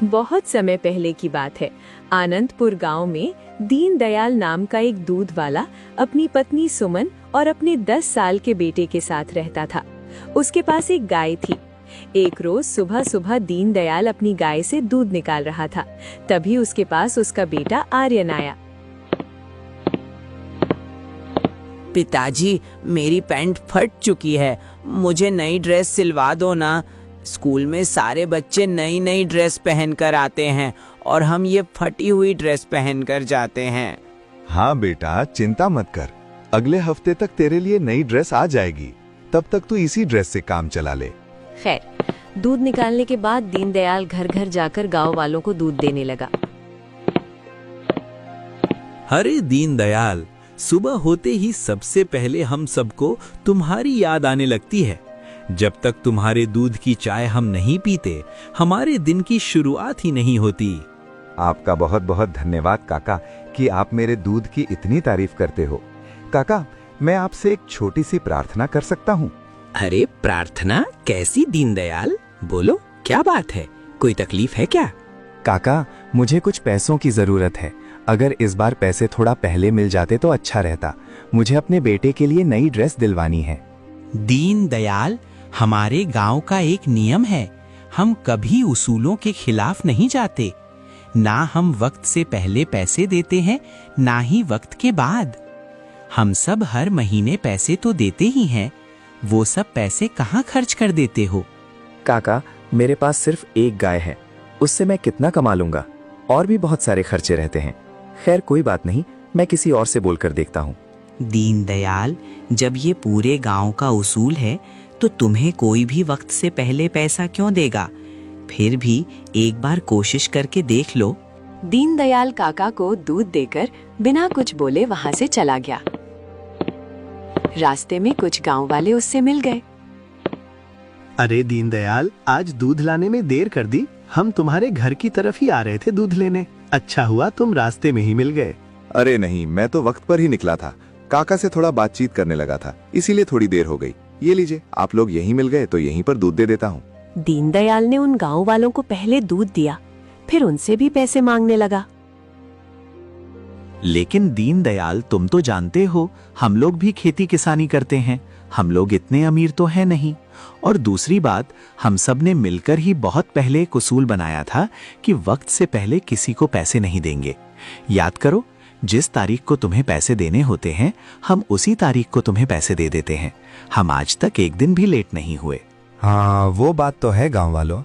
बहुत समय पहले की बात है। आनंदपुर गांव में दीनदयाल नाम का एक दूध वाला अपनी पत्नी सुमन और अपने 10 साल के बेटे के साथ रहता था। उसके पास एक गाय थी। एक रोज सुबह सुबह दीनदयाल अपनी गाय से दूध निकाल रहा था। तभी उसके पास उसका बेटा आर्यन आया। पिताजी, मेरी पैंट फट चुकी है, मुझे नई ड्रेस सिलवा दो ना। स्कूल में सारे बच्चे नई नई ड्रेस पहनकर आते हैं और हम ये फटी हुई ड्रेस पहनकर जाते हैं। हाँ बेटा, चिंता मत कर, अगले हफ्ते तक तेरे लिए नई ड्रेस आ जाएगी। तब तक तू इसी ड्रेस से काम चला ले। खैर, दूध निकालने के बाद दीनदयाल घर घर जाकर गांव वालों को दूध देने लगा। अरे दीनदयाल, सुबह होते ही सबसे पहले हम सबको तुम्हारी याद आने लगती है। जब तक तुम्हारे दूध की चाय हम नहीं पीते, हमारे दिन की शुरुआत ही नहीं होती। आपका बहुत बहुत धन्यवाद काका कि आप मेरे दूध की इतनी तारीफ करते हो। काका, मैं आपसे एक छोटी सी प्रार्थना कर सकता हूँ? अरे प्रार्थना कैसी दीनदयाल, बोलो क्या बात है, कोई तकलीफ है क्या? काका, मुझे कुछ पैसों की जरूरत है। अगर इस बार पैसे थोड़ा पहले मिल जाते तो अच्छा रहता। मुझे अपने बेटे के लिए नई ड्रेस दिलवानी है। दीनदयाल, हमारे गांव का एक नियम है, हम कभी उसूलों के खिलाफ नहीं जाते। ना हम वक्त से पहले पैसे देते हैं, ना ही वक्त के बाद। हम सब हर महीने पैसे तो देते ही हैं, वो सब पैसे कहाँ खर्च कर देते हो? काका, मेरे पास सिर्फ एक गाय है, उससे मैं कितना कमा लूंगा? और भी बहुत सारे खर्चे रहते हैं। खैर कोई बात नहीं, मैं किसी और से बोलकर देखता हूँ। दीनदयाल, जब ये पूरे गांव का उसूल है तो तुम्हें कोई भी वक्त से पहले पैसा क्यों देगा? फिर भी एक बार कोशिश करके देख लो। दीनदयाल काका को दूध देकर बिना कुछ बोले वहां से चला गया। रास्ते में कुछ गांव वाले उससे मिल गए। अरे दीनदयाल, आज दूध लाने में देर कर दी। हम तुम्हारे घर की तरफ ही आ रहे थे दूध लेने। अच्छा हुआ तुम रास्ते में ही मिल गए। अरे नहीं, मैं तो वक्त पर ही निकला था। काका से थोड़ा बातचीत करने लगा था, इसीलिए थोड़ी देर हो गई। ये लीजिए, आप लोग यहीं मिल गए तो यहीं पर दूध दे देता हूँ। दीनदयाल ने उन गांव वालों को पहले दूध दिया, फिर उनसे भी पैसे मांगने लगा। लेकिन दीनदयाल, तुम तो जानते हो हम लोग भी खेती किसानी करते हैं, हम लोग इतने अमीर तो हैं नहीं। और दूसरी बात, हम सब ने मिलकर ही बहुत पहले एक उसूल बनाया था कि वक्त से पहले किसी को पैसे नहीं देंगे। याद करो, जिस तारीख को तुम्हें पैसे देने होते हैं, हम उसी तारीख को तुम्हें पैसे दे देते हैं। हम आज तक एक दिन भी लेट नहीं हुए। हाँ, वो बात तो है गांव वालों,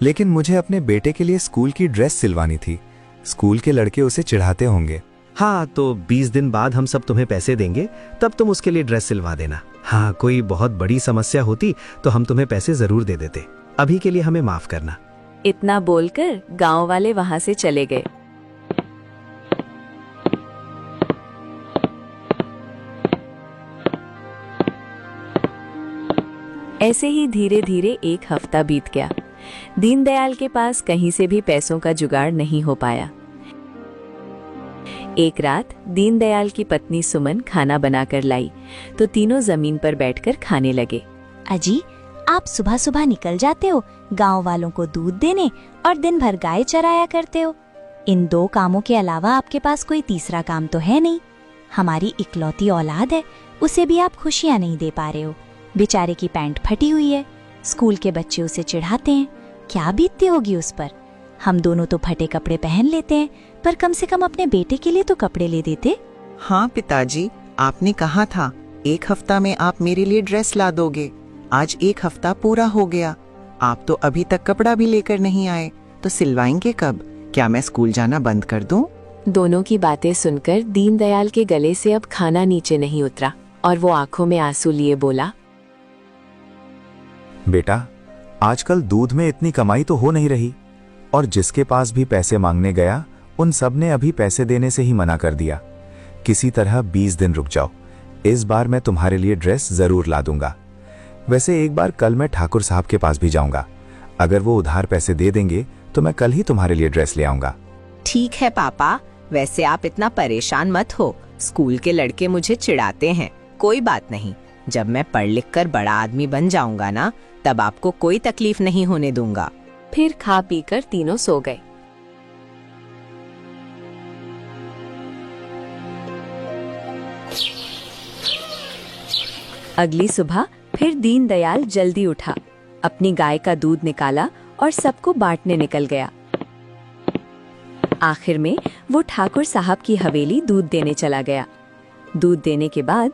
लेकिन मुझे अपने बेटे के लिए स्कूल की ड्रेस सिलवानी थी। स्कूल के लड़के उसे चिढ़ाते होंगे। हाँ, तो 20 दिन बाद हम सब तुम्हें पैसे देंगे, तब तुम उसके लिए ड्रेस सिलवा देना। हाँ, कोई बहुत बड़ी समस्या होती तो हम तुम्हें पैसे जरूर दे देते। अभी के लिए हमें माफ करना। इतना बोलकर गांव वाले वहां से चले गए। ऐसे ही धीरे धीरे एक हफ्ता बीत गया। दीनदयाल के पास कहीं से भी पैसों का जुगाड़ नहीं हो पाया। एक रात दीनदयाल की पत्नी सुमन खाना बनाकर लाई तो तीनों जमीन पर बैठकर खाने लगे। अजी, आप सुबह सुबह निकल जाते हो गांव वालों को दूध देने और दिन भर गाय चराया करते हो। इन 2 कामों के अलावा आपके पास कोई तीसरा काम तो है नहीं। हमारी इकलौती औलाद है, उसे भी आप खुशियां नहीं दे पा रहे हो। बेचारे की पैंट फटी हुई है, स्कूल के बच्चे उसे चिढ़ाते हैं, क्या बीतती होगी उस पर। हम दोनों तो फटे कपड़े पहन लेते हैं, पर कम से कम अपने बेटे के लिए तो कपड़े ले देते। हाँ पिताजी, आपने कहा था 1 हफ्ता में आप मेरे लिए ड्रेस ला दोगे। आज 1 हफ्ता पूरा हो गया, आप तो अभी तक कपड़ा भी लेकर नहीं आए, तो सिलवाएंगे कब? क्या मैं स्कूल जाना बंद कर दूं? दोनों की बातें सुनकर दीनदयाल के गले से अब खाना नीचे नहीं उतरा और वो आंखों में आंसू लिए बोला, बेटा, आजकल दूध में इतनी कमाई तो हो नहीं रही, और जिसके पास भी पैसे मांगने गया उन सब ने अभी पैसे देने से ही मना कर दिया। किसी तरह 20 दिन रुक जाओ, इस बार मैं तुम्हारे लिए ड्रेस जरूर ला दूंगा। वैसे एक बार कल मैं ठाकुर साहब के पास भी जाऊंगा, अगर वो उधार पैसे दे देंगे तो मैं कल ही तुम्हारे लिए ड्रेस ले आऊंगा। ठीक है पापा, वैसे आप इतना परेशान मत हो। स्कूल के लड़के मुझे चिढ़ाते हैं, कोई बात नहीं। जब मैं पढ़ लिख कर बड़ा आदमी बन जाऊंगा ना, तब आपको कोई तकलीफ नहीं होने दूंगा। फिर खा पीकर तीनों सो गए। अगली सुबह फिर दीनदयाल जल्दी उठा, अपनी गाय का दूध निकाला और सबको बांटने निकल गया। आखिर में वो ठाकुर साहब की हवेली दूध देने चला गया। दूध देने के बाद,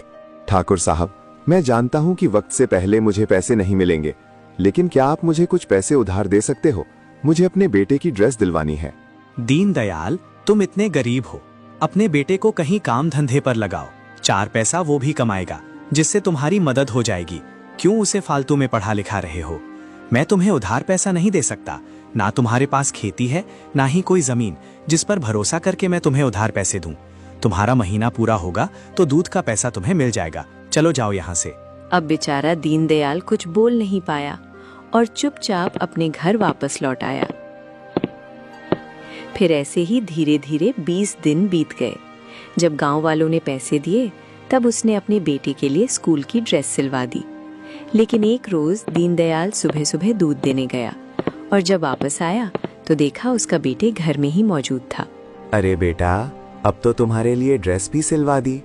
ठाकुर साहब, मैं जानता हूँ कि वक्त से पहले मुझे पैसे नहीं मिलेंगे, लेकिन क्या आप मुझे कुछ पैसे उधार दे सकते हो? मुझे अपने बेटे की ड्रेस दिलवानी है। दीनदयाल, तुम इतने गरीब हो, अपने बेटे को कहीं काम धंधे पर लगाओ, 4 पैसा वो भी कमाएगा, जिससे तुम्हारी मदद हो जाएगी। क्यों उसे फालतू में पढ़ा लिखा रहे हो? मैं तुम्हें उधार पैसा नहीं दे सकता। ना तुम्हारे पास खेती है, ना ही कोई जमीन जिस पर भरोसा करके मैं तुम्हें उधार पैसे दूं। तुम्हारा महीना पूरा होगा तो दूध का पैसा तुम्हें मिल जाएगा। चलो जाओ यहाँ से। अब बेचारा दीनदयाल कुछ बोल नहीं पाया और चुपचाप अपने घर वापस लौट आया। फिर ऐसे ही धीरे धीरे 20 दिन बीत गए। जब गांव वालों ने पैसे दिए, तब उसने अपने बेटे के लिए स्कूल की ड्रेस सिलवा दी। लेकिन एक रोज दीनदयाल सुबह सुबह दूध देने गया और जब वापस आया तो देखा उसका बेटे घर में ही मौजूद था। अरे बेटा, अब तो तुम्हारे लिए ड्रेस भी सिलवा दी।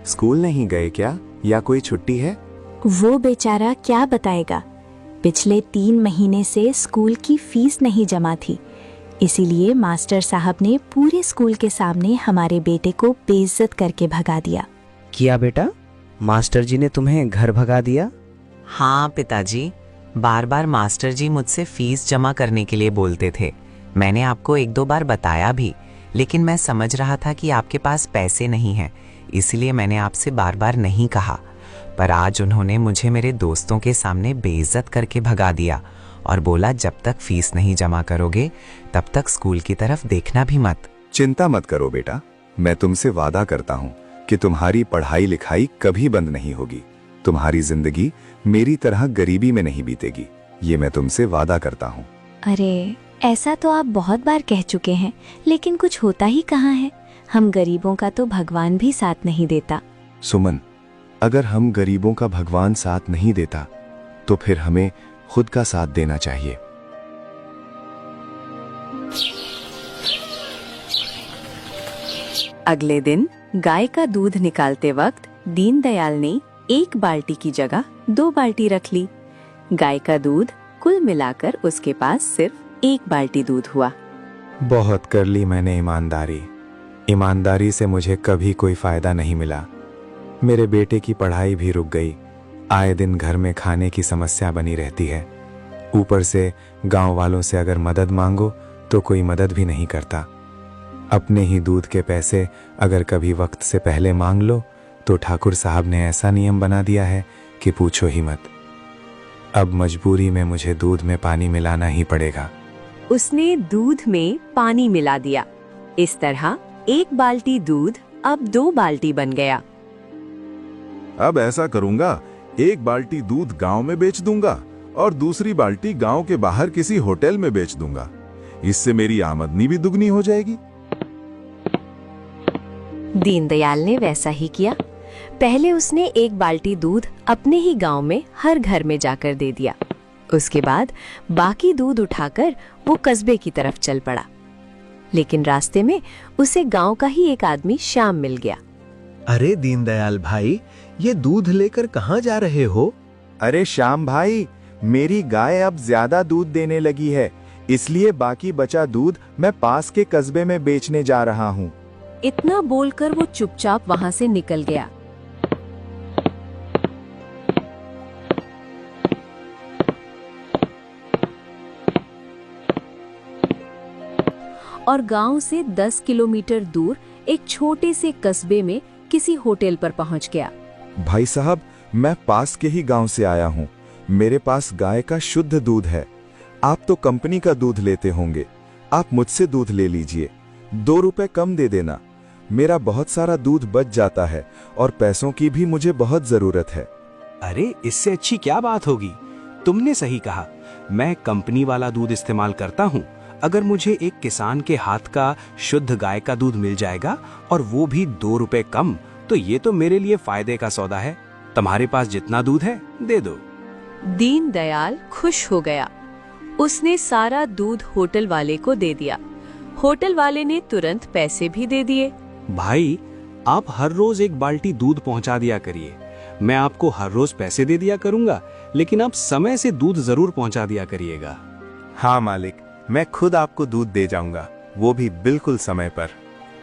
स्कूल नहीं गए क्या, या कोई छुट्टी है? वो बेचारा क्या बताएगा, पिछले 3 महीने से स्कूल की फीस नहीं जमा थी, इसीलिए मास्टर साहब ने पूरे स्कूल के सामने हमारे बेटे को बेइज्जत करके भगा दिया। किया बेटा, मास्टर जी ने तुम्हें घर भगा दिया? हाँ पिताजी, बार बार मास्टर जी मुझसे फीस जमा करने के लिए बोलते थे। मैंने आपको 1-2 बार बताया भी, लेकिन मैं समझ रहा था कि आपके पास पैसे नहीं हैं, इसलिए मैंने आपसे बार बार नहीं कहा। पर आज उन्होंने मुझे मेरे दोस्तों के सामने बेइज्जत करके भगा दिया और बोला जब तक फीस नहीं जमा करोगे तब तक स्कूल की तरफ देखना भी मत। चिंता मत करो बेटा, मैं तुमसे वादा करता हूँ कि तुम्हारी पढ़ाई लिखाई कभी बंद नहीं होगी। तुम्हारी जिंदगी मेरी तरह गरीबी में नहीं बीतेगी, ये मैं तुमसे वादा करता हूँ। अरे, ऐसा तो आप बहुत बार कह चुके हैं, लेकिन कुछ होता ही कहाँ है। हम गरीबों का तो भगवान भी साथ नहीं देता। सुमन, अगर हम गरीबों का भगवान साथ नहीं देता तो फिर हमें खुद का साथ देना चाहिए। अगले दिन गाय का दूध निकालते वक्त दीनदयाल ने 1 बाल्टी की जगह 2 बाल्टी रख ली। गाय का दूध कुल मिलाकर उसके पास सिर्फ 1 बाल्टी दूध हुआ। बहुत कर ली मैंने ईमानदारी से मुझे कभी कोई फायदा नहीं मिला। मेरे बेटे की पढ़ाई भी रुक गई। आए दिन घर में खाने की समस्या बनी रहती है। ऊपर से गांव वालों से अगर मदद मांगो तो कोई मदद भी नहीं करता। अपने ही दूध के पैसे अगर कभी वक्त से पहले मांग लो तो ठाकुर साहब ने ऐसा नियम बना दिया है कि पूछो ही मत। अब मजबूरी में मुझे दूध में पानी मिलाना ही पड़ेगा। उसने दूध में पानी मिला दिया। इस तरह 1 बाल्टी दूध अब 2 बाल्टी बन गया। अब ऐसा करूंगा, 1 बाल्टी दूध गांव में बेच दूंगा और दूसरी बाल्टी गांव के बाहर किसी होटल में बेच दूंगा। इससे मेरी आमदनी भी दुगनी हो जाएगी। दीनदयाल ने वैसा ही किया। पहले उसने 1 बाल्टी दूध अपने ही गांव में हर घर में जाकर दे दिया। उसके बाद बाकी दूध उठाकर वो कस्बे की तरफ चल पड़ा। लेकिन रास्ते में उसे गांव का ही एक आदमी श्याम मिल गया। अरे दीनदयाल भाई, ये दूध लेकर कहाँ जा रहे हो? अरे श्याम भाई, मेरी गाय अब ज्यादा दूध देने लगी है, इसलिए बाकी बचा दूध मैं पास के कस्बे में बेचने जा रहा हूँ। इतना बोलकर वो चुपचाप वहां से निकल गया। और गांव से 10 किलोमीटर दूर एक छोटे से कस्बे में किसी होटल पर पहुंच गया। भाई साहब, मैं पास के ही गांव से आया हूँ। मेरे पास गाय का शुद्ध दूध है। आप तो कंपनी का दूध लेते होंगे, आप मुझसे दूध ले लीजिए। 2 रुपए कम दे देना। मेरा बहुत सारा दूध बच जाता है और पैसों की भी मुझे बहुत जरूरत है। अरे, इससे अच्छी क्या बात होगी। तुमने सही कहा, मैं कंपनी वाला दूध इस्तेमाल करता हूँ। अगर मुझे एक किसान के हाथ का शुद्ध गाय का दूध मिल जाएगा और वो भी 2 रुपए कम, तो ये तो मेरे लिए फायदे का सौदा है। तुम्हारे पास जितना दूध है दे दो। दीनदयाल खुश हो गया। उसने सारा दूध होटल वाले को दे दिया। होटल वाले ने तुरंत पैसे भी दे दिए। भाई, आप हर रोज एक बाल्टी दूध पहुंचा दिया करिए। मैं आपको हर रोज पैसे दे दिया करूंगा, लेकिन आप समय से दूध जरूर पहुंचा दिया करिएगा। हाँ मालिक, मैं खुद आपको दूध दे जाऊंगा, वो भी बिल्कुल समय पर।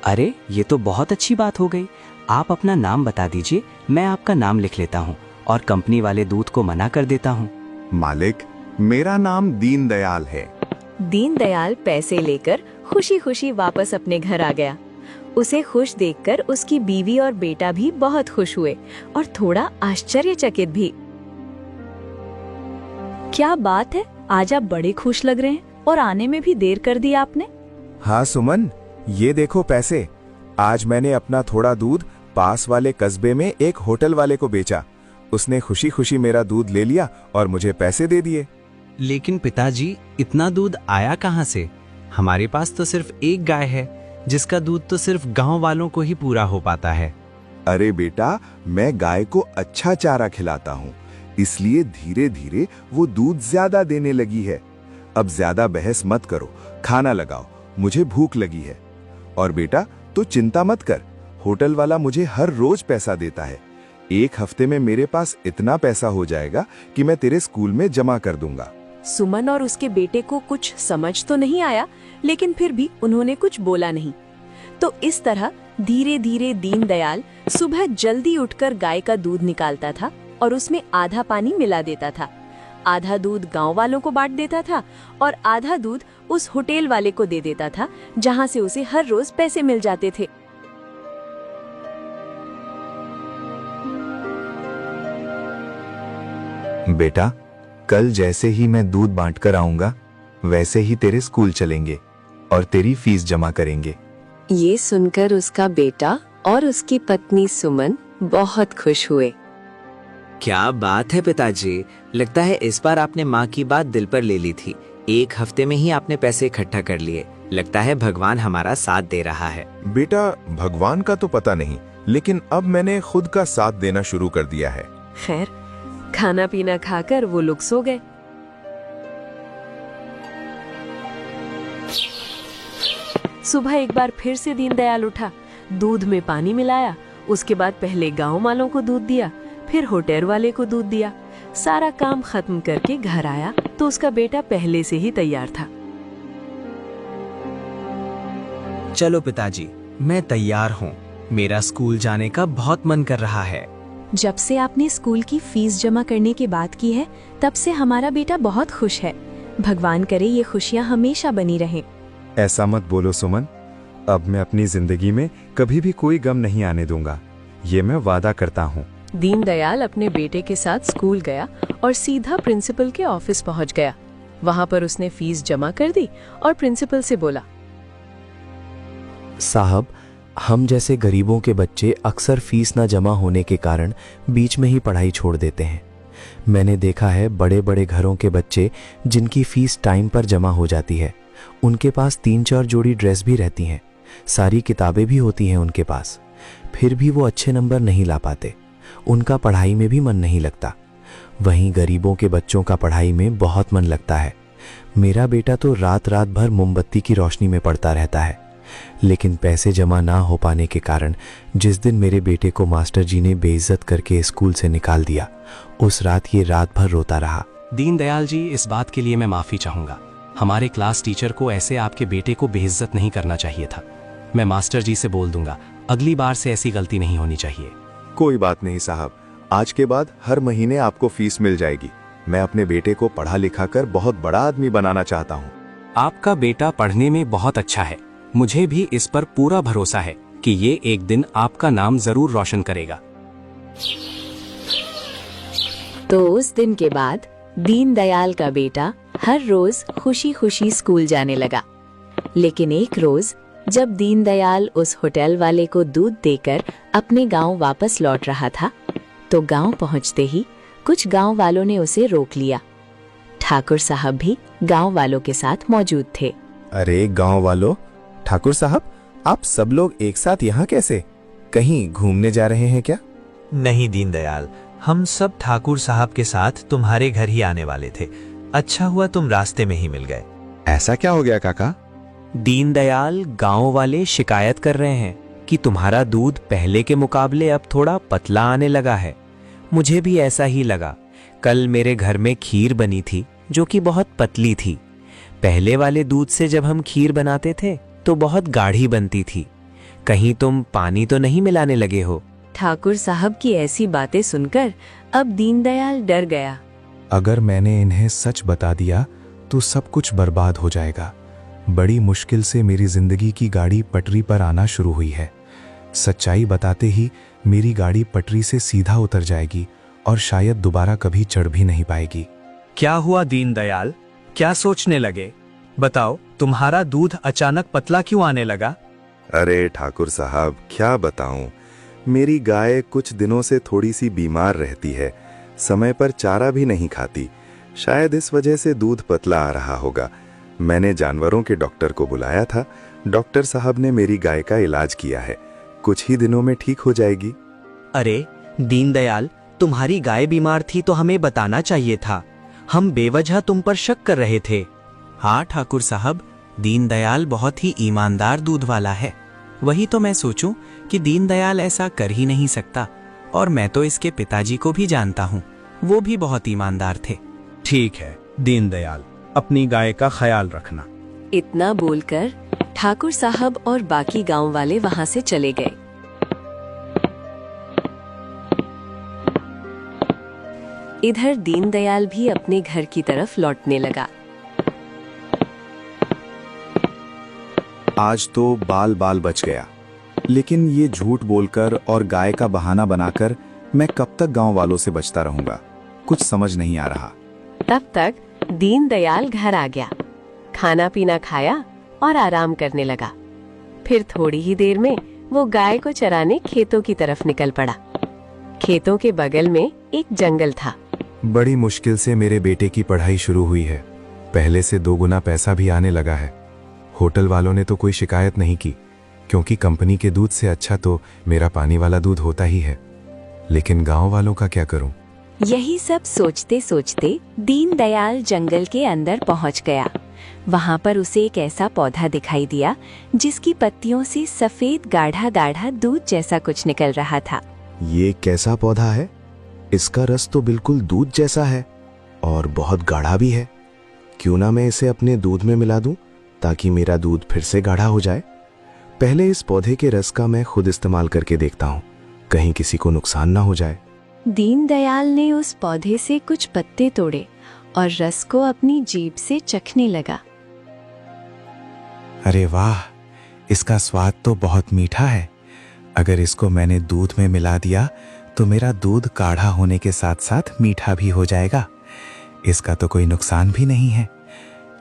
अरे ये तो बहुत अच्छी बात हो गई। आप अपना नाम बता दीजिए, मैं आपका नाम लिख लेता हूँ और कंपनी वाले दूध को मना कर देता हूँ। मालिक, मेरा नाम दीनदयाल है। दीनदयाल पैसे लेकर खुशी खुशी वापस अपने घर आ गया। उसे खुश देखकर उसकी बीवी और बेटा भी बहुत खुश हुए और थोड़ा आश्चर्यचकित भी। क्या बात है, आज आप बड़े खुश लग रहे हैं और आने में भी देर कर दी आपने। हाँ सुमन, ये देखो पैसे। आज मैंने अपना थोड़ा दूध पास वाले कस्बे में एक होटल वाले को बेचा। उसने खुशी खुशी मेरा दूध ले लिया और मुझे पैसे दे दिए। लेकिन पिताजी, इतना दूध आया कहाँ से? हमारे पास तो सिर्फ एक गाय है, जिसका दूध तो सिर्फ गांव वालों को ही पूरा हो पाता है। अरे बेटा, मैं गाय को अच्छा चारा खिलाता हूँ, इसलिए धीरे धीरे वो दूध ज्यादा देने लगी है। अब ज्यादा बहस मत करो, खाना लगाओ, मुझे भूख लगी है। और बेटा, तू चिंता मत कर, होटल वाला मुझे हर रोज पैसा देता है। एक हफ्ते में मेरे पास इतना पैसा हो जाएगा कि मैं तेरे स्कूल में जमा कर दूंगा। सुमन और उसके बेटे को कुछ समझ तो नहीं आया, लेकिन फिर भी उन्होंने कुछ बोला नहीं। तो इस तरह धीरे धीरे दीनदयाल सुबह जल्दी उठकर गाय का दूध निकालता था और उसमें आधा पानी मिला देता था। आधा दूध गांव वालों को बांट देता था और आधा दूध उस होटल वाले को दे देता था, जहां से उसे हर रोज पैसे मिल जाते थे। बेटा, कल जैसे ही मैं दूध बांट कर आऊंगा, वैसे ही तेरे स्कूल चलेंगे और तेरी फीस जमा करेंगे। ये सुनकर उसका बेटा और उसकी पत्नी सुमन बहुत खुश हुए। क्या बात है पिताजी, लगता है इस बार आपने माँ की बात दिल पर ले ली थी। एक हफ्ते में ही आपने पैसे इकट्ठा कर लिए। लगता है भगवान हमारा साथ दे रहा है। बेटा, भगवान का तो पता नहीं, लेकिन अब मैंने खुद का साथ देना शुरू कर दिया है। खैर, खाना पीना खाकर वो लोग सो गए। सुबह एक बार फिर से दीनदयाल उठा, दूध में पानी मिलाया, उसके बाद पहले गांव वालों को दूध दिया, फिर होटल वाले को दूध दिया। सारा काम खत्म करके घर आया तो उसका बेटा पहले से ही तैयार था। चलो पिताजी, मैं तैयार हूँ। मेरा स्कूल जाने का बहुत मन कर रहा है। जब से आपने स्कूल की फीस जमा करने की बात की है, तब से हमारा बेटा बहुत खुश है। भगवान करे ये खुशियाँ हमेशा बनी रहें। ऐसा मत बोलो सुमन, अब मैं अपनी जिंदगी में कभी भी कोई गम नहीं आने दूंगा, ये मैं वादा करता हूँ। दीनदयाल अपने बेटे के साथ स्कूल गया और सीधा प्रिंसिपल के ऑफिस पहुंच गया। वहां पर उसने फीस जमा कर दी और प्रिंसिपल से बोला, साहब, हम जैसे गरीबों के बच्चे अक्सर फीस न जमा होने के कारण बीच में ही पढ़ाई छोड़ देते हैं। मैंने देखा है बड़े बड़े घरों के बच्चे जिनकी फीस टाइम पर जमा हो जाती है, उनके पास 3-4 जोड़ी ड्रेस भी रहती हैं, सारी किताबें भी होती हैं उनके पास, फिर भी वो अच्छे नंबर नहीं ला पाते। उनका पढ़ाई में भी मन नहीं लगता। वहीं गरीबों के बच्चों का पढ़ाई में बहुत मन लगता है। मेरा बेटा तो रात रात भर मोमबत्ती की रोशनी में पढ़ता रहता है, लेकिन पैसे जमा ना हो पाने के कारण जिस दिन मेरे बेटे को मास्टर जी ने बेइज्जत करके स्कूल से निकाल दिया, उस रात ये रात भर रोता रहा। दीनदयाल जी, इस बात के लिए मैं माफी चाहूंगा। हमारे क्लास टीचर को ऐसे आपके बेटे को बेइज्जत नहीं करना चाहिए था। मैं मास्टर जी से बोल दूंगा, अगली बार से ऐसी गलती नहीं होनी चाहिए। कोई बात नहीं साहब, आज के बाद हर महीने आपको फीस मिल जाएगी। मैं अपने बेटे को पढ़ा लिखा कर बहुत बड़ा आदमी बनाना चाहता हूँ। आपका बेटा पढ़ने में बहुत अच्छा है। मुझे भी इस पर पूरा भरोसा है कि ये एक दिन आपका नाम जरूर रोशन करेगा। तो उस दिन के बाद दीनदयाल का बेटा हर रोज खुशी खुशी स्कूल जाने लगा। लेकिन एक रोज जब दीनदयाल उस होटल वाले को दूध देकर अपने गांव वापस लौट रहा था, तो गांव पहुंचते ही कुछ गांव वालों ने उसे रोक लिया। ठाकुर साहब भी गांव वालों के साथ मौजूद थे। अरे गांव वालों, ठाकुर साहब, आप सब लोग एक साथ यहाँ कैसे? कहीं घूमने जा रहे हैं क्या? नहीं दीनदयाल, हम सब ठाकुर साहब के साथ तुम्हारे घर ही आने वाले थे। अच्छा हुआ तुम रास्ते में ही मिल गए। ऐसा क्या हो गया काका? दीनदयाल, गांव वाले शिकायत कर रहे हैं कि तुम्हारा दूध पहले के मुकाबले अब थोड़ा पतला आने लगा है। मुझे भी ऐसा ही लगा। कल मेरे घर में खीर बनी थी जो कि बहुत पतली थी। पहले वाले दूध से जब हम खीर बनाते थे तो बहुत गाढ़ी बनती थी। कहीं तुम पानी तो नहीं मिलाने लगे हो? ठाकुर साहब की ऐसी बातें सुनकर अब दीनदयाल डर गया। अगर मैंने इन्हें सच बता दिया तो सब कुछ बर्बाद हो जाएगा। बड़ी मुश्किल से मेरी जिंदगी की गाड़ी पटरी पर आना शुरू हुई है। सच्चाई बताते ही मेरी गाड़ी पटरी से सीधा उतर जाएगी और शायद दोबारा कभी चढ़ भी नहीं पाएगी। क्या हुआ दीनदयाल, क्या सोचने लगे? बताओ, तुम्हारा दूध अचानक पतला क्यों आने लगा? अरे ठाकुर साहब, क्या बताऊं, मेरी गाय कुछ दिनों से थोड़ी सी बीमार रहती है, समय पर चारा भी नहीं खाती। शायद इस वजह से दूध पतला आ रहा होगा। मैंने जानवरों के डॉक्टर को बुलाया था। डॉक्टर साहब ने मेरी गाय का इलाज किया है, कुछ ही दिनों में ठीक हो जाएगी। अरे दीनदयाल, तुम्हारी गाय बीमार थी तो हमें बताना चाहिए था। हम बेवजह तुम पर शक कर रहे थे। हाँ ठाकुर साहब, दीनदयाल बहुत ही ईमानदार दूध वाला है। वही तो मैं सोचूं कि दीनदयाल ऐसा कर ही नहीं सकता। और मैं तो इसके पिताजी को भी जानता हूँ, वो भी बहुत ईमानदार थे। ठीक है दीनदयाल, अपनी गाय का ख्याल रखना। इतना बोलकर ठाकुर साहब और बाकी गांव वाले वहां से चले गए। इधर दीनदयाल भी अपने घर की तरफ लौटने लगा। आज तो बाल बाल बच गया, लेकिन ये झूठ बोलकर और गाय का बहाना बनाकर मैं कब तक गांव वालों से बचता रहूंगा, कुछ समझ नहीं आ रहा। तब तक दीनदयाल घर आ गया, खाना पीना खाया और आराम करने लगा। फिर थोड़ी ही देर में वो गाय को चराने खेतों की तरफ निकल पड़ा। खेतों के बगल में एक जंगल था। बड़ी मुश्किल से मेरे बेटे की पढ़ाई शुरू हुई है। पहले से 2 गुना पैसा भी आने लगा है। होटल वालों ने तो कोई शिकायत नहीं की, क्योंकि कंपनी के दूध से अच्छा तो मेरा पानी वाला दूध होता ही है। लेकिन गांव वालों का क्या करूं? यही सब सोचते सोचते दीनदयाल जंगल के अंदर पहुंच गया। वहां पर उसे एक ऐसा पौधा दिखाई दिया जिसकी पत्तियों से सफेद गाढ़ा गाढ़ा दूध जैसा कुछ निकल रहा था। ये कैसा पौधा है? इसका रस तो बिल्कुल दूध जैसा है और बहुत गाढ़ा भी है। क्यों ना मैं इसे अपने दूध में मिला दूं ताकि मेरा दूध फिर से गाढ़ा हो जाए। पहले इस पौधे के रस का मैं खुद इस्तेमाल करके देखता हूँ, कहीं किसी को नुकसान ना हो जाए। दीनदयाल ने उस पौधे से कुछ पत्ते तोड़े और रस को अपनी जीभ से चखने लगा। अरे वाह, इसका स्वाद तो बहुत मीठा है। अगर इसको मैंने दूध में मिला दिया तो मेरा दूध गाढ़ा होने के साथ साथ मीठा भी हो जाएगा। इसका तो कोई नुकसान भी नहीं है।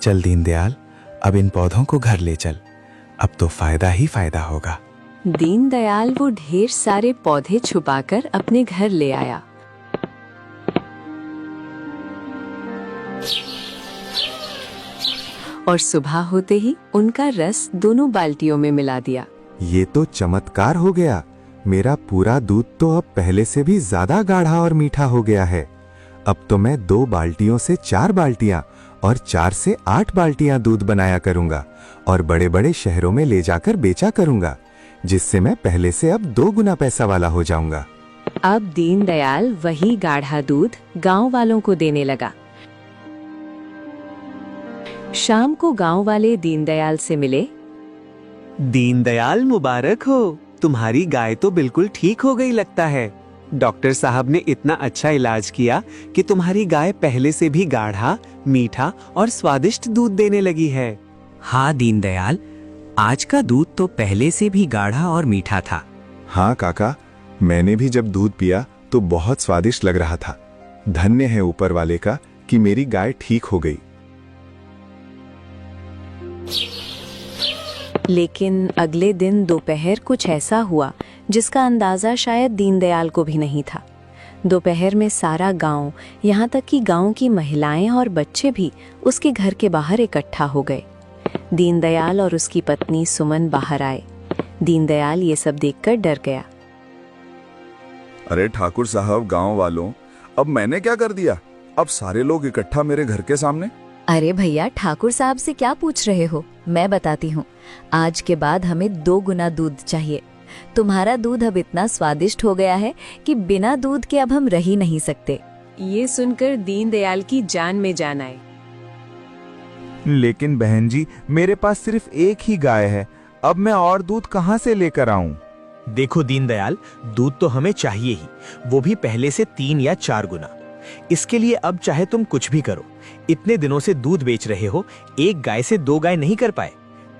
चल दीनदयाल, अब इन पौधों को घर ले चल, अब तो फायदा ही फायदा होगा। दीनदयाल वो ढेर सारे पौधे छुपाकर अपने घर ले आया। और सुबह होते ही उनका रस दोनों बाल्टियों में मिला दिया। ये तो चमत्कार हो गया। मेरा पूरा दूध तो अब पहले से भी ज्यादा गाढ़ा और मीठा हो गया है। अब तो मैं 2 बाल्टियों से 4 बाल्टियां और 4 से 8 बाल्टियां दूध बनाया करूंगा और बड़े बड़े शहरों में ले जाकर बेचा करूंगा, जिससे मैं पहले से अब 2 गुना पैसा वाला हो जाऊंगा। अब दीनदयाल वही गाढ़ा दूध गांव वालों को देने लगा। शाम को गांव वाले दीनदयाल से मिले। दीनदयाल मुबारक हो, तुम्हारी गाय तो बिल्कुल ठीक हो गई लगता है। डॉक्टर साहब ने इतना अच्छा इलाज किया कि तुम्हारी गाय पहले से भी गाढ़ा, मीठा और स्वादिष्ट दूध देने लगी है। हाँ दीनदयाल, आज का दूध तो पहले से भी गाढ़ा और मीठा था। हाँ काका, मैंने भी जब दूध पिया तो बहुत स्वादिष्ट लग रहा था। धन्य है ऊपर वाले का कि मेरी गाय ठीक हो गई। लेकिन अगले दिन दोपहर कुछ ऐसा हुआ जिसका अंदाजा शायद दीनदयाल को भी नहीं था। दोपहर में सारा गांव, यहाँ तक कि गांव की महिलाएं और बच्चे भी उसके घर के बाहर इकट्ठा हो गए। दीनदयाल और उसकी पत्नी सुमन बाहर आए। दीनदयाल ये सब देखकर डर गया। अरे ठाकुर साहब, गांव वालों, अब मैंने क्या कर दिया? अब सारे लोग इकट्ठा मेरे घर के सामने। अरे भैया, ठाकुर साहब से क्या पूछ रहे हो? मैं बताती हूँ। आज के बाद हमें 2 गुना दूध चाहिए। तुम्हारा दूध अब इतना स्वादिष्ट हो गया है कि बिना दूध के अब हम रह ही नहीं सकते। ये सुनकर दीनदयाल की जान में जान आई। लेकिन बहन जी, मेरे पास सिर्फ एक ही गाय है, अब मैं और दूध कहाँ से लेकर आऊं? देखो दीनदयाल, दूध तो हमें चाहिए ही, वो भी पहले से 3 या 4 गुना। इसके लिए अब चाहे तुम कुछ भी करो, इतने दिनों से दूध बेच रहे हो, एक गाय से 2 गाय नहीं कर पाए।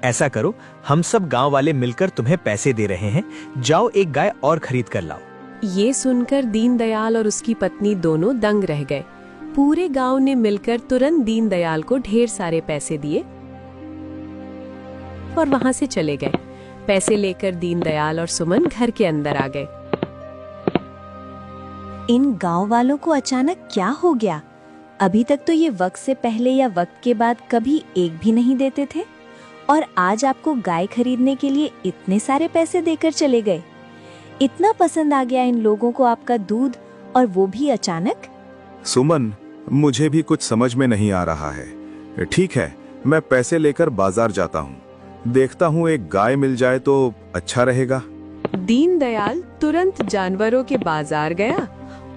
ऐसा करो, हम सब गांव वाले मिलकर तुम्हें पैसे दे रहे हैं, जाओ एक गाय और खरीद कर लाओ। ये सुनकर दीनदयाल और उसकी पत्नी दोनों दंग रह गए। पूरे गांव ने मिलकर तुरंत दीनदयाल को ढेर सारे पैसे दिए और वहां से चले गए। पैसे लेकर दीनदयाल और सुमन घर के अंदर आ गए। इन गांव वालों को अचानक क्या हो गया? अभी तक तो ये वक्त से पहले या वक्त के बाद कभी एक भी नहीं देते थे, और आज आपको गाय खरीदने के लिए इतने सारे पैसे देकर चले गए। इतना पसंद आ गया इन लोगों को आपका दूध, और वो भी अचानक। सुमन, मुझे भी कुछ समझ में नहीं आ रहा है। ठीक है, मैं पैसे लेकर बाजार जाता हूँ, देखता हूँ एक गाय मिल जाए तो अच्छा रहेगा। दीनदयाल तुरंत जानवरों के बाजार गया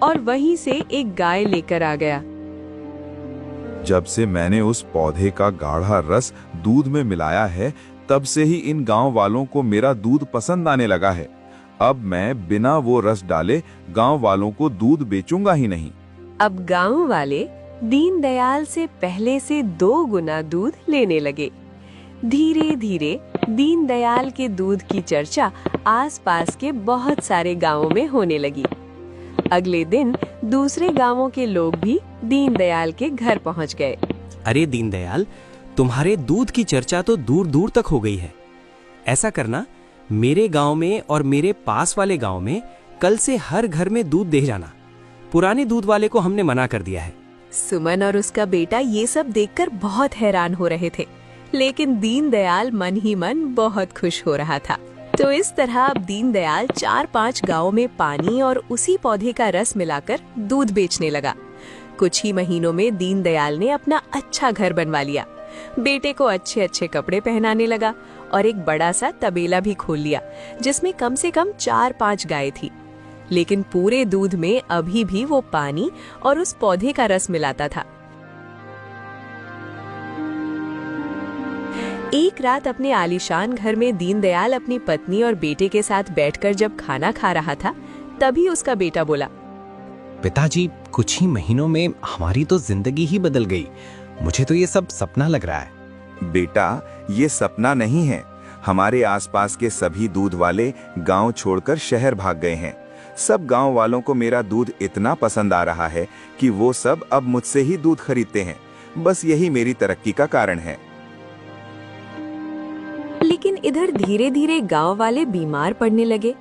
और वहीं से एक गाय लेकर आ गया। जब से मैंने उस पौधे का गाढ़ा रस दूध में मिलाया है, तब से ही इन गांव वालों को मेरा दूध पसंद आने लगा है। अब मैं बिना वो रस डाले गांव वालों को दूध बेचूंगा ही नहीं। अब गांव वाले दीनदयाल से पहले से 2 गुना दूध लेने लगे। धीरे धीरे दीनदयाल के दूध की चर्चा आसपास के बहुत सारे गांवों में होने लगी। अगले दिन दूसरे गांवों के लोग भी दीनदयाल के घर पहुंच गए। अरे दीनदयाल, तुम्हारे दूध की चर्चा तो दूर दूर तक हो गई है। ऐसा करना, मेरे गांव में और मेरे पास वाले गांव में कल से हर घर में दूध दे जाना। पुराने दूध वाले को हमने मना कर दिया है। सुमन और उसका बेटा ये सब देखकर बहुत हैरान हो रहे थे, लेकिन दीनदयाल मन ही मन बहुत खुश हो रहा था। तो इस तरह अब दीनदयाल 4-5 गांवों में पानी और उसी पौधे का रस मिलाकर दूध बेचने लगा। कुछ ही महीनों में दीनदयाल ने अपना अच्छा घर बनवा लिया, बेटे को अच्छे अच्छे कपड़े पहनाने लगा और एक बड़ा सा तबेला भी खोल लिया, जिसमें कम से कम 4-5 गाय थी। लेकिन पूरे दूध में अभी भी वो पानी और उस पौधे का रस मिलाता था। एक रात अपने आलीशान घर में दीनदयाल अपनी पत्नी और बेटे के साथ बैठकर जब खाना खा रहा था, तभी उसका बेटा बोला, पिताजी, कुछ ही महीनों में हमारी तो जिंदगी ही बदल गई। मुझे तो ये सब सपना लग रहा है। बेटा, ये सपना नहीं है। हमारे आसपास के सभी दूध वाले गांव छोड़कर शहर भाग गए हैं। सब गांव वालों को मेरा दूध इतना पसंद आ रहा है कि वो सब अब मुझसे ही दूध खरीदते हैं। बस यही मेरी तरक्की का कारण है। लेकिन इधर धीरे धीरे गांव वाले बीमार पड़ने लगे।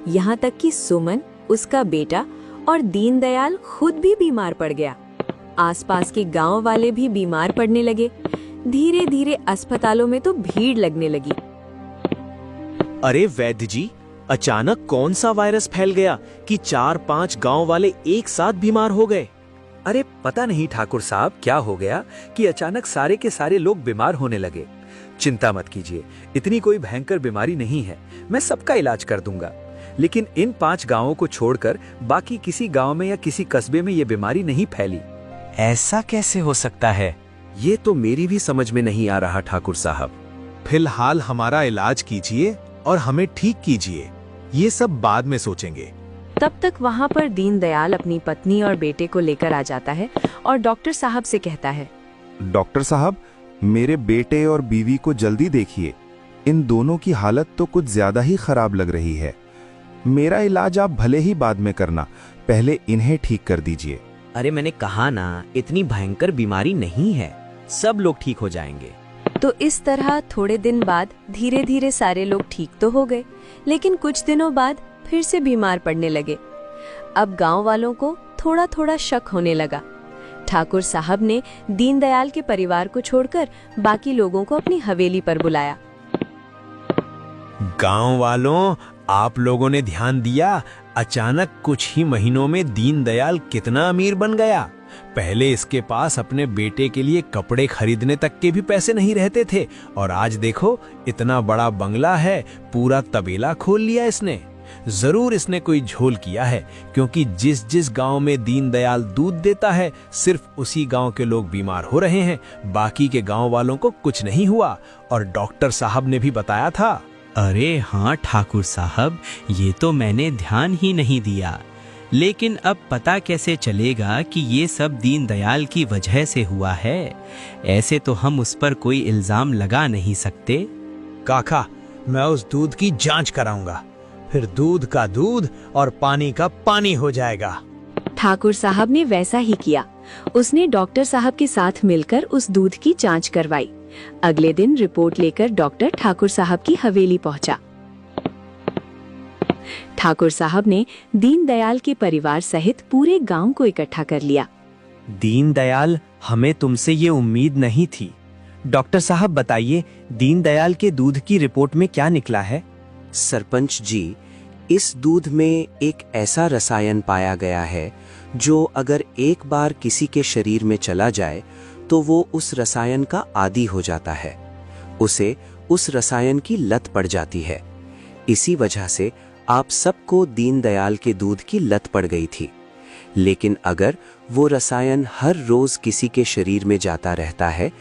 यहाँ तक कि सुमन, उसका बेटा और दीनदयाल खुद भी बीमार पड़ गया। आसपास के गांव वाले भी बीमार पड़ने लगे। धीरे धीरे अस्पतालों में तो भीड़ लगने लगी। अरे वैद्य जी, अचानक कौन सा वायरस फैल गया कि 4-5 गांव वाले एक साथ बीमार हो गए? अरे पता नहीं ठाकुर साहब, क्या हो गया कि अचानक सारे के सारे लोग बीमार होने लगे। चिंता मत कीजिए, इतनी कोई भयंकर बीमारी नहीं है, मैं सबका इलाज कर दूंगा। लेकिन इन 5 गांवों को छोड़कर बाकी किसी गांव में या किसी कस्बे में ये बीमारी नहीं फैली। ऐसा कैसे हो सकता है? ये तो मेरी भी समझ में नहीं आ रहा ठाकुर साहब। फिलहाल हमारा इलाज कीजिए और हमें ठीक कीजिए, ये सब बाद में सोचेंगे। तब तक वहाँ पर दीनदयाल अपनी पत्नी और बेटे को लेकर आ जाता है और डॉक्टर साहब से कहता है, डॉक्टर साहब, मेरे बेटे और बीवी को जल्दी देखिए। इन दोनों की हालत तो कुछ ज्यादा ही खराब लग रही है। मेरा इलाज आप भले ही बाद में करना, पहले इन्हें ठीक कर दीजिए। अरे मैंने कहा ना, इतनी भयंकर बीमारी नहीं है, सब लोग ठीक हो जाएंगे। तो इस तरह थोड़े दिन बाद धीरे धीरे सारे लोग ठीक तो हो गए, लेकिन कुछ दिनों बाद फिर से बीमार पड़ने लगे। अब गांव वालों को थोड़ा थोड़ा शक होने लगा। ठाकुर साहब ने दीनदयाल के परिवार को छोड़कर बाकी लोगों को अपनी हवेली पर बुलाया। गांव वालों, आप लोगों ने ध्यान दिया, अचानक कुछ ही महीनों में दीनदयाल कितना अमीर बन गया। पहले इसके पास अपने बेटे के लिए कपड़े खरीदने तक के भी पैसे नहीं रहते थे, और आज देखो इतना बड़ा बंगला है, पूरा तबेला खोल लिया इसने। जरूर इसने कोई झोल किया है, क्योंकि जिस जिस गांव में दीनदयाल दूध देता है सिर्फ उसी गांव के लोग बीमार हो रहे हैं, बाकी के गांव वालों को कुछ नहीं हुआ। और डॉक्टर साहब ने भी बताया था। अरे हाँ ठाकुर साहब, ये तो मैंने ध्यान ही नहीं दिया। लेकिन अब पता कैसे चलेगा कि ये सब दीनदयाल की वजह से हुआ है? ऐसे तो हम उस पर कोई इल्जाम लगा नहीं सकते। काका, मैं उस दूध की जांच कराऊंगा, फिर दूध का दूध और पानी का पानी हो जाएगा। ठाकुर साहब ने वैसा ही किया। उसने डॉक्टर साहब के साथ मिलकर उस दूध की जांच करवाई। अगले दिन रिपोर्ट लेकर डॉक्टर ठाकुर साहब की हवेली पहुंचा। ठाकुर साहब ने दीनदयाल के परिवार सहित पूरे गांव को इकट्ठा कर लिया। दीनदयाल, हमें तुमसे ये उम्मीद नहीं थी। डॉक्टर साहब बताइए, दीनदयाल के दूध की रिपोर्ट में क्या निकला है? सरपंच जी, इस दूध में एक ऐसा रसायन पाया गया है जो अगर एक बार किसी के शरीर में चला जाए तो वो उस रसायन का आदी हो जाता है। उसे उस रसायन की लत पड़ जाती है। इसी वजह से आप सबको दीनदयाल के दूध की लत पड़ गई थी। लेकिन अगर वो रसायन हर रोज किसी के शरीर में जाता रहता है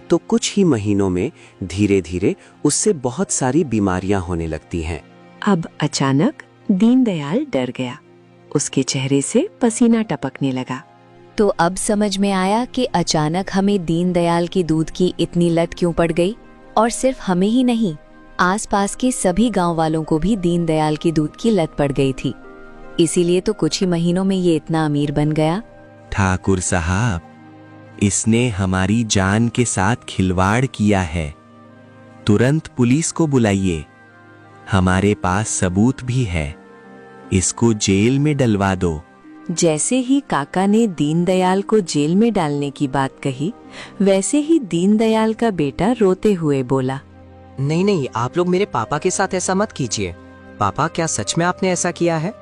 तो कुछ ही महीनों में धीरे धीरे उससे बहुत सारी बीमारियां होने लगती हैं। अब अचानक दीनदयाल डर गया। उसके चेहरे से पसीना टपकने लगा। तो अब समझ में आया कि अचानक हमें दीनदयाल के दूध की इतनी लत क्यों पड़ गई। और सिर्फ हमें ही नहीं, आसपास के सभी गांव वालों को भी दीनदयाल के दूध की लत पड़ गई थी। इसीलिए तो कुछ ही महीनों में ये इतना अमीर बन गया। ठाकुर साहब, इसने हमारी जान के साथ खिलवाड़ किया है। तुरंत पुलिस को बुलाइए। हमारे पास सबूत भी है। इसको जेल में डलवा दो। जैसे ही काका ने दीनदयाल को जेल में डालने की बात कही, वैसे ही दीनदयाल का बेटा रोते हुए बोला, नहीं नहीं, आप लोग मेरे पापा के साथ ऐसा मत कीजिए। पापा, क्या सच में आपने ऐसा किया है?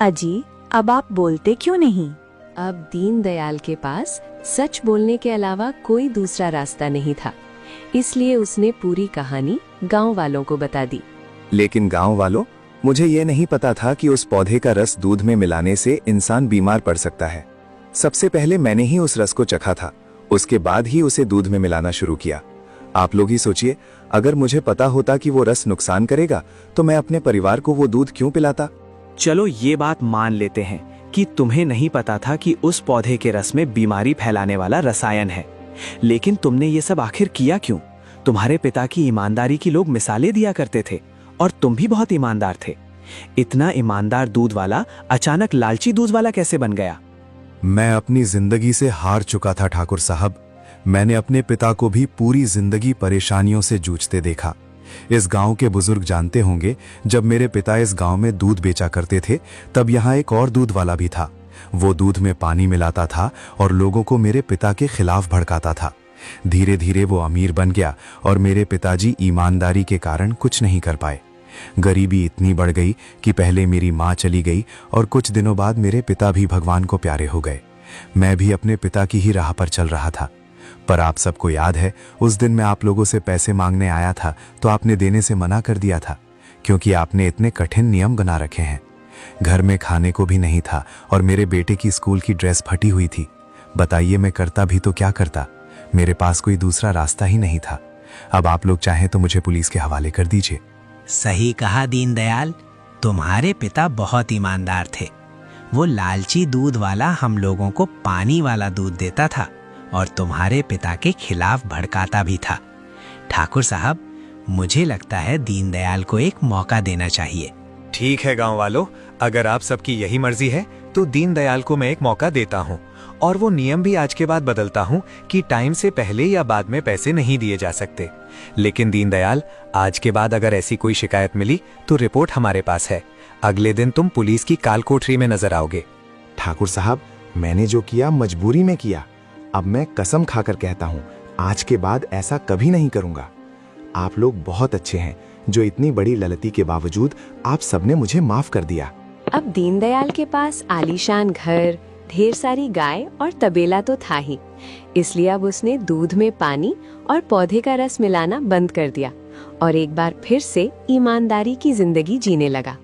अजी, अब आप बोलते क्यों नहीं? अब दीनदयाल के पास सच बोलने के अलावा कोई दूसरा रास्ता नहीं था। इसलिए उसने पूरी कहानी गांव वालों को बता दी। लेकिन गांव वालों, मुझे ये नहीं पता था कि उस पौधे का रस दूध में मिलाने से इंसान बीमार पड़ सकता है। सबसे पहले मैंने ही उस रस को चखा था, उसके बाद ही उसे दूध में मिलाना शुरू किया। आप लोग ही सोचिए, अगर मुझे पता होता कि वो रस नुकसान करेगा तो मैं अपने परिवार को वो दूध क्यों पिलाता? चलो ये बात मान लेते हैं कि तुम्हें नहीं पता था कि उस पौधे के रस में बीमारी फैलाने वाला रसायन है, लेकिन तुमने ये सब आखिर किया क्यों? तुम्हारे पिता की ईमानदारी की लोग मिसालें दिया करते थे और तुम भी बहुत ईमानदार थे। इतना ईमानदार दूध वाला अचानक लालची दूध वाला कैसे बन गया? मैं अपनी जिंदगी से हार चुका था ठाकुर साहब। मैंने अपने पिता को भी पूरी जिंदगी परेशानियों से जूझते देखा। इस गांव के बुजुर्ग जानते होंगे, जब मेरे पिता इस गांव में दूध बेचा करते थे तब यहाँ एक और दूध वाला भी था। वो दूध में पानी मिलाता था और लोगों को मेरे पिता के खिलाफ भड़काता था। धीरे धीरे वो अमीर बन गया और मेरे पिताजी ईमानदारी के कारण कुछ नहीं कर पाए। गरीबी इतनी बढ़ गई कि पहले मेरी माँ चली गई और कुछ दिनों बाद मेरे पिता भी भगवान को प्यारे हो गए। मैं भी अपने पिता की ही राह पर चल रहा था। पर आप सबको याद है, उस दिन मैं आप लोगों से पैसे मांगने आया था तो आपने देने से मना कर दिया था, क्योंकि आपने इतने कठिन नियम बना रखे हैं। घर में खाने को भी नहीं था और मेरे बेटे की स्कूल की ड्रेस फटी हुई थी। बताइए, मैं करता भी तो क्या करता? मेरे पास कोई दूसरा रास्ता ही नहीं था। अब आप लोग चाहें तो मुझे पुलिस के हवाले कर दीजिए। सही कहा दीनदयाल, तुम्हारे पिता बहुत ईमानदार थे। वो लालची दूध वाला हम लोगों को पानी वाला दूध देता था और तुम्हारे पिता के खिलाफ भड़काता भी था। ठाकुर साहब, मुझे लगता है दीनदयाल को एक मौका देना चाहिए। ठीक है गांव वालों, अगर आप सबकी यही मर्जी है तो दीनदयाल को मैं एक मौका देता हूँ, और वो नियम भी आज के बाद बदलता हूँ कि टाइम से पहले या बाद में पैसे नहीं दिए जा सकते। लेकिन दीनदयाल, आज के बाद अगर ऐसी कोई शिकायत मिली तो रिपोर्ट हमारे पास है। अगले दिन तुम पुलिस की काल कोठरी में नजर आओगे। ठाकुर साहब, मैंने जो किया मजबूरी में किया। अब मैं कसम खाकर कहता हूँ, आज के बाद ऐसा कभी नहीं करूंगा। आप लोग बहुत अच्छे हैं, जो इतनी बड़ी ललती के बावजूद आप सबने मुझे माफ कर दिया। अब दीनदयाल के पास आलीशान घर, ढेर सारी गाय और तबेला तो था ही, इसलिए अब उसने दूध में पानी और पौधे का रस मिलाना बंद कर दिया और एक बार फिर से ईमानदारी की जिंदगी जीने लगा।